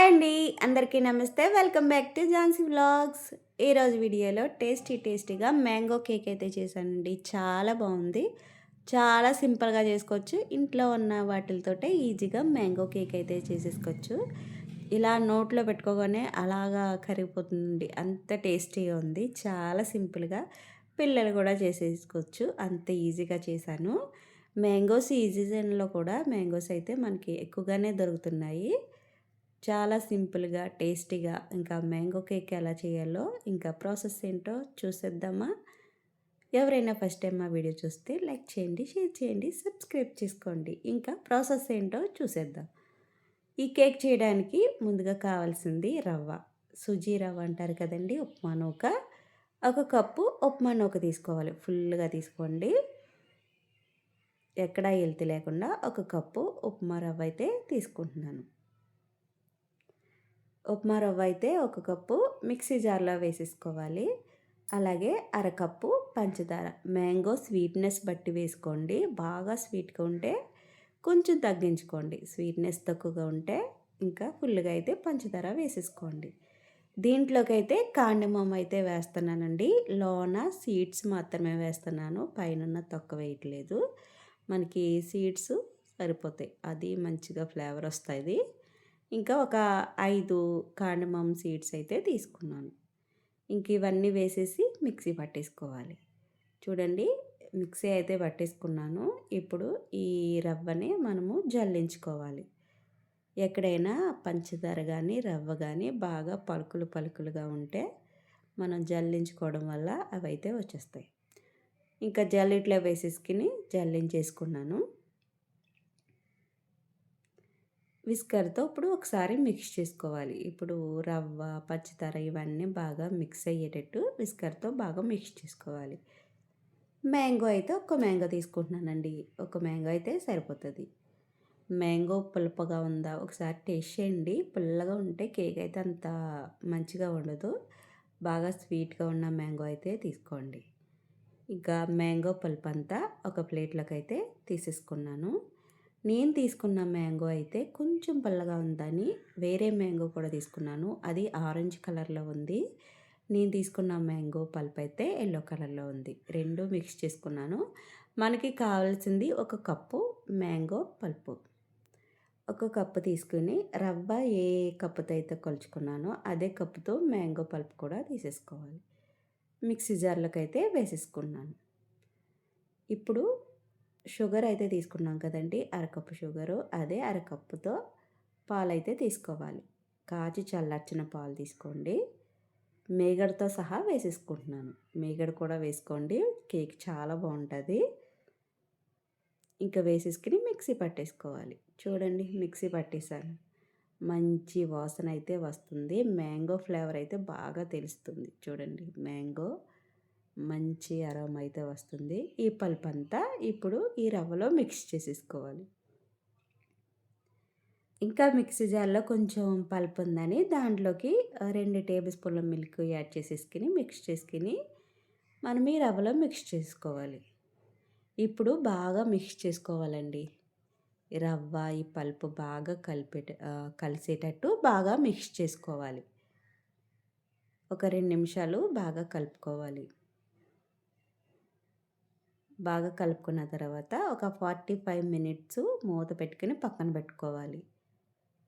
Hi అండి. అందరికీ నమస్తే. Welcome back to Jhansi vlogs. ఈరోజు వీడియోలో టేస్టీగా మ్యాంగో కేక్ అయితే చేశానండి. చాలా బాగుంది. చాలా సింపుల్గా చేసుకోవచ్చు. ఇంట్లో ఉన్న వాటితోటే ఈజీగా మ్యాంగో కేక్ అయితే చేసేసుకోవచ్చు. ఇలా నోట్లో పెట్టుకోగానే అలాగా కరిగిపోతుంది. అంత టేస్టీగా ఉంది. చాలా సింపుల్గా పిల్లలు కూడా చేసేసుకోవచ్చు. అంత ఈజీగా చేశాను. మ్యాంగోస్ ఈ సీజన్లో కూడా మ్యాంగోస్ అయితే మనకి ఎక్కువగానే దొరుకుతున్నాయి. చాలా సింపుల్గా టేస్టీగా ఇంకా మ్యాంగో కేక్ ఎలా చేయాలో ఇంకా ప్రాసెస్ ఏంటో చూసేద్దామా. ఎవరైనా ఫస్ట్ టైం మా వీడియో చూస్తే లైక్ చేయండి, షేర్ చేయండి, సబ్స్క్రైబ్ చేసుకోండి. ఇంకా ప్రాసెస్ ఏంటో చూసేద్దాం. ఈ కేక్ చేయడానికి ముందుగా కావాల్సింది రవ్వ, సుజీ రవ్వ అంటారు కదండి, ఉప్మా నూక. 1 కప్పు ఉప్మా నూక తీసుకోవాలి, ఫుల్గా తీసుకోండి, ఎక్కడా ఎల్తి లేకుండా 1 కప్పు ఉప్మా రవ్వ అయితే తీసుకుంటున్నాను. ఉప్మా రవ్వ అయితే 1 కప్పు మిక్సీ జార్లో వేసేసుకోవాలి. అలాగే అరకప్పు పంచదార. మ్యాంగో స్వీట్నెస్ బట్టి వేసుకోండి. బాగా స్వీట్గా ఉంటే కొంచెం తగ్గించుకోండి, స్వీట్నెస్ తక్కువగా ఉంటే ఇంకా ఫుల్గా అయితే పంచదార వేసేసుకోండి. దీంట్లోకి అయితే కాండమం అయితే వేస్తున్నానండి. లోన సీడ్స్ మాత్రమే వేస్తున్నాను, పైన తొక్క వేయట్లేదు. మనకి సీడ్స్ సరిపోతాయి, అది మంచిగా ఫ్లేవర్ వస్తుంది. ఇంకా ఒక 5 కాండమం సీడ్స్ అయితే తీసుకున్నాను. ఇంక ఇవన్నీ వేసేసి మిక్సీ పట్టేసుకోవాలి. చూడండి, మిక్సీ అయితే పట్టేసుకున్నాను. ఇప్పుడు ఈ రవ్వని మనము జల్లించుకోవాలి. ఎక్కడైనా పంచదార కానీ రవ్వ కానీ బాగా పలుకులుగా ఉంటే మనం జల్లించుకోవడం వల్ల అవి అయితే వచ్చేస్తాయి. ఇంకా జల్లిట్లో వేసేసుకుని జల్లించేసుకున్నాను. విస్కర్తో ఇప్పుడు ఒకసారి మిక్స్ చేసుకోవాలి. ఇప్పుడు రవ్వ, పచ్చితర ఇవన్నీ బాగా మిక్స్ అయ్యేటట్టు విస్కర్తో బాగా మిక్స్ చేసుకోవాలి. మ్యాంగో అయితే ఒక మ్యాంగో తీసుకుంటున్నానండి. ఒక మ్యాంగో అయితే సరిపోతుంది. మ్యాంగో పుల్లగా ఉందా ఒకసారి టేస్ట్ చేయండి. పుల్లగా ఉంటే కేక్ అయితే అంత మంచిగా ఉండదు. బాగా స్వీట్గా ఉన్న మ్యాంగో అయితే తీసుకోండి. ఇంకా మ్యాంగో పల్ప్ అంతా ఒక ప్లేట్లోకి అయితే తీసేసుకున్నాను. నేను తీసుకున్న మ్యాంగో అయితే కొంచెం పుల్లగా ఉందని వేరే మ్యాంగో కూడా తీసుకున్నాను, అది ఆరెంజ్ కలర్లో ఉంది. నేను తీసుకున్న మ్యాంగో పల్ప్ అయితే ఎల్లో కలర్లో ఉంది. రెండు మిక్స్ చేసుకున్నాను. మనకి కావాల్సింది 1 కప్పు మ్యాంగో పల్పు. 1 కప్పు తీసుకుని రవ్వ ఏ కప్పుతో అయితే కొలుచుకున్నానో అదే కప్పుతో మ్యాంగో పల్ప్ కూడా తీసేసుకోవాలి. మిక్సీ జార్లోకి అయితే వేసేసుకున్నాను. ఇప్పుడు షుగర్ అయితే తీసుకున్నాం కదండి, అరకప్పు షుగరు, అదే అరకప్పుతో పాలైతే తీసుకోవాలి. కాచి చల్లార్చిన పాలు తీసుకోండి. మేగడతో సహా వేసేసుకుంటున్నాను. మేగడ కూడా వేసుకోండి, కేక్ చాలా బాగుంటుంది. ఇంకా వేసేసుకుని మిక్సీ పట్టేసుకోవాలి. చూడండి, మిక్సీ పట్టేసాను. మంచి వాసన అయితే వస్తుంది. మ్యాంగో ఫ్లేవర్ అయితే బాగా తెలుస్తుంది. చూడండి, మ్యాంగో మంచి అరోమా అయితే వస్తుంది. ఈ పల్ప్ అంతా ఇప్పుడు ఈ రవ్వలో మిక్స్ చేసేసుకోవాలి. ఇంకా మిక్సీ జార్లో కొంచెం పల్ప్ ఉందని దాంట్లోకి 2 టేబుల్ స్పూన్ల మిల్క్ యాడ్ చేసేసుకుని మిక్స్ చేసుకుని మనం ఈ రవ్వలో మిక్స్ చేసుకోవాలి. ఇప్పుడు బాగా మిక్స్ చేసుకోవాలండి. ఈ రవ్వ ఈ పల్ప్ బాగా కలిసేటట్టు బాగా మిక్స్ చేసుకోవాలి. ఒక 2 నిమిషాలు బాగా కలుపుకోవాలి. బాగా కలుపుకున్న తర్వాత ఒక 45 మినిట్స్ మూత పెట్టుకుని పక్కన పెట్టుకోవాలి.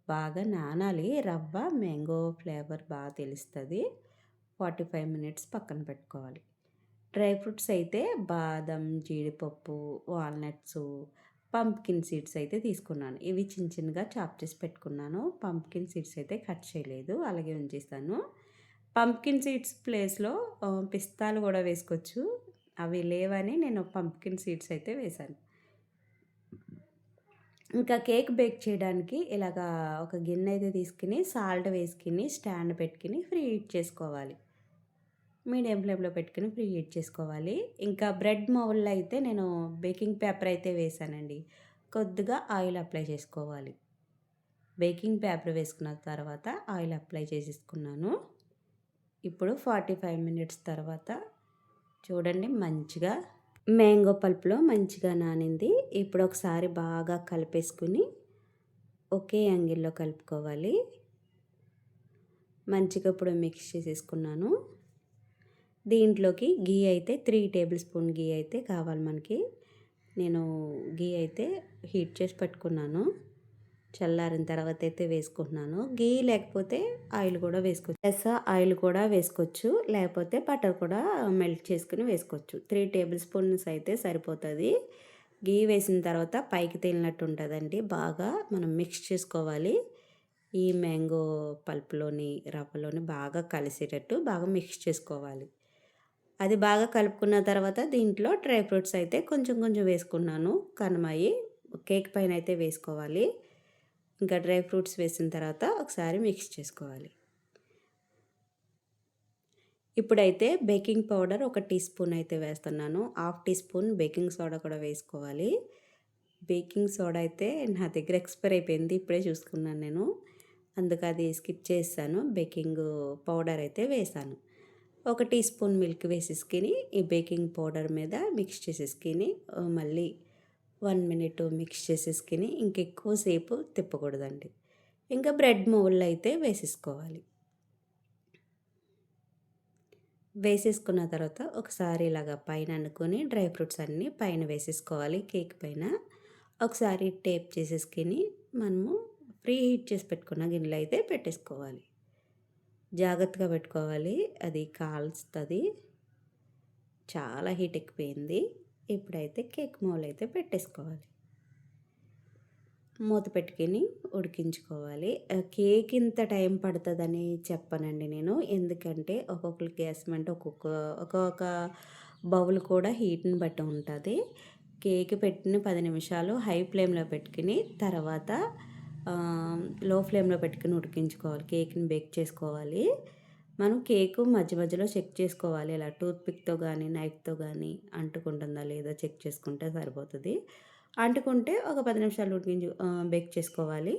బాగా నానాలి రవ్వ, మ్యాంగో ఫ్లేవర్ బాగా తెలుస్తుంది. 45 మినిట్స్ పక్కన పెట్టుకోవాలి. డ్రై ఫ్రూట్స్ అయితే బాదం, జీడిపప్పు, వాల్నట్స్, పంప్కిన్ సీడ్స్ అయితే తీసుకున్నాను. ఇవి చిన్నగా చాప్ చేసి పెట్టుకున్నాను. పంప్కిన్ సీడ్స్ అయితే కట్ చేయలేదు, అలాగే ఉంచేస్తాను. పంప్కిన్ సీడ్స్ ప్లేస్లో పిస్తాలు కూడా వేసుకోవచ్చు. అవి లేవని నేను పంప్కిన్ సీడ్స్ అయితే వేశాను. ఇంకా కేక్ బేక్ చేయడానికి ఇలాగా ఒక గిన్నె అయితే తీసుకుని సాల్ట్ వేసుకుని స్టాండ్ పెట్టుకుని ఫ్రీ హీట్ చేసుకోవాలి. మీడియం ఫ్లేమ్లో పెట్టుకుని ఫ్రీ హీట్ చేసుకోవాలి. ఇంకా బ్రెడ్ మౌల్లో అయితే నేను బేకింగ్ పేపర్ అయితే వేసానండి. కొద్దిగా ఆయిల్ అప్లై చేసుకోవాలి. బేకింగ్ పేపర్ వేసుకున్న తర్వాత ఆయిల్ అప్లై చేసేసుకున్నాను. ఇప్పుడు 45 మినిట్స్ తర్వాత చూడండి, మంచిగా మ్యాంగో పల్ప్లో మంచిగా నానింది. ఇప్పుడు ఒకసారి బాగా కలిపేసుకుని ఒకే యాంగిల్లో కలుపుకోవాలి. మంచిగా ఇప్పుడు మిక్స్ చేసేసుకున్నాను. దీంట్లోకి ఘీ అయితే 3 టేబుల్ స్పూన్ ఘీ అయితే కావాలి మనకి. నేను ఘీ అయితే హీట్ చేసి పెట్టుకున్నాను. చల్లారిన తర్వాత అయితే వేసుకుంటున్నాను. ఘీ లేకపోతే ఆయిల్ కూడా వేసుకోవచ్చు. ప్లస్ ఆయిల్ కూడా వేసుకోవచ్చు. లేకపోతే బటర్ కూడా మెల్ట్ చేసుకుని వేసుకోవచ్చు. 3 టేబుల్ స్పూన్స్ అయితే సరిపోతుంది. ఘీ వేసిన తర్వాత పైకి తేలినట్టు ఉంటుందండి. బాగా మనం మిక్స్ చేసుకోవాలి. ఈ మ్యాంగో పల్ప్లోని రవ్వలోని బాగా కలిసేటట్టు బాగా మిక్స్ చేసుకోవాలి. అది బాగా కలుపుకున్న తర్వాత దీంట్లో డ్రై ఫ్రూట్స్ అయితే కొంచెం కొంచెం వేసుకున్నాను. కనమాయి కేక్ పైన అయితే వేసుకోవాలి. ఇంకా డ్రై ఫ్రూట్స్ వేసిన తర్వాత ఒకసారి మిక్స్ చేసుకోవాలి. ఇప్పుడైతే బేకింగ్ పౌడర్ 1 టీ స్పూన్ అయితే వేస్తున్నాను. Half teaspoon baking soda కూడా వేసుకోవాలి. బేకింగ్ సోడా అయితే నా దగ్గర ఎక్స్పైర్ అయిపోయింది. ఇప్పుడే చూసుకున్నాను నేను. అందుకు అది స్కిప్ చేశాను. బేకింగ్ పౌడర్ అయితే వేసాను. 1 టీ స్పూన్ మిల్క్ వేసేసుకొని ఈ బేకింగ్ పౌడర్ మీద మిక్స్ చేసేసుకొని మళ్ళీ 1 మినిట్ మిక్స్ చేసేసుకొని ఇంకెక్కువ సేపు తిప్పకూడదండి. ఇంకా బ్రెడ్ మౌల్డ్ అయితే వేసేసుకోవాలి. వేసేసుకున్న తర్వాత ఒకసారి ఇలాగ పైన అనుకొని డ్రై ఫ్రూట్స్ అన్నీ పైన వేసేసుకోవాలి కేక్ పైన. ఒకసారి టేప్ చేసేసుకొని మనము ప్రీ హీట్ చేసి పెట్టుకున్న గిన్నెలో అయితే పెట్టేసుకోవాలి. జాగ్రత్తగా పెట్టుకోవాలి, అది కాలుస్తుంది. చాలా హీట్ ఎక్కిపోయింది. ఇప్పుడైతే కేక్ మౌల్డ్ అయితే పెట్టేసుకోవాలి. మూత పెట్టుకొని ఉడికించుకోవాలి. కేక్ ఇంత టైం పడుతుందని చెప్పనండి నేను. ఎందుకంటే ఒక్కొక్కరికి గ్యాస్ మంట ఒక్కొక్క బౌల్ కూడా హీట్ని బట్టి ఉంటుంది. కేక్ పెట్టిన 10 నిమిషాలు హై ఫ్లేమ్లో పెట్టుకుని తర్వాత లో ఫ్లేమ్లో పెట్టుకుని ఉడికించుకోవాలి. కేక్ని బేక్ చేసుకోవాలి. మనం కేకు మధ్య మధ్యలో చెక్ చేసుకోవాలి. ఇలా టూత్పిక్తో కానీ నైఫ్తో కానీ అంటుకుంటుందా లేదా చెక్ చేసుకుంటే సరిపోతుంది. అంటుకుంటే ఒక 10 నిమిషాలు బేక్ చేసుకోవాలి.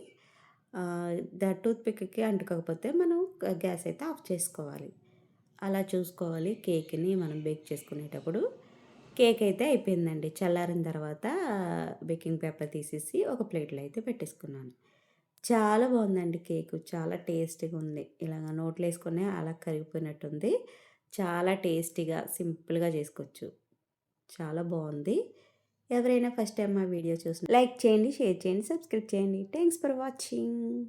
టూత్పిక్కి అంటుకోకపోతే మనం గ్యాస్ అయితే ఆఫ్ చేసుకోవాలి. అలా చూసుకోవాలి కేక్ని మనం బేక్ చేసుకునేటప్పుడు. కేక్ అయితే అయిపోయిందండి. చల్లారిన తర్వాత బేకింగ్ పేపర్ తీసేసి ఒక ప్లేట్లో అయితే పెట్టేసుకున్నాను. చాలా బాగుందండి కేకు. చాలా టేస్టీగా ఉంది. ఇలాగ నోట్లో వేసుకునే అలా కరిగిపోయినట్టుంది. చాలా టేస్టీగా సింపుల్గా చేసుకోవచ్చు. చాలా బాగుంది. ఎవరైనా ఫస్ట్ టైం మా వీడియో చూసిన లైక్ చేయండి, షేర్ చేయండి, సబ్స్క్రైబ్ చేయండి. Thanks for watching.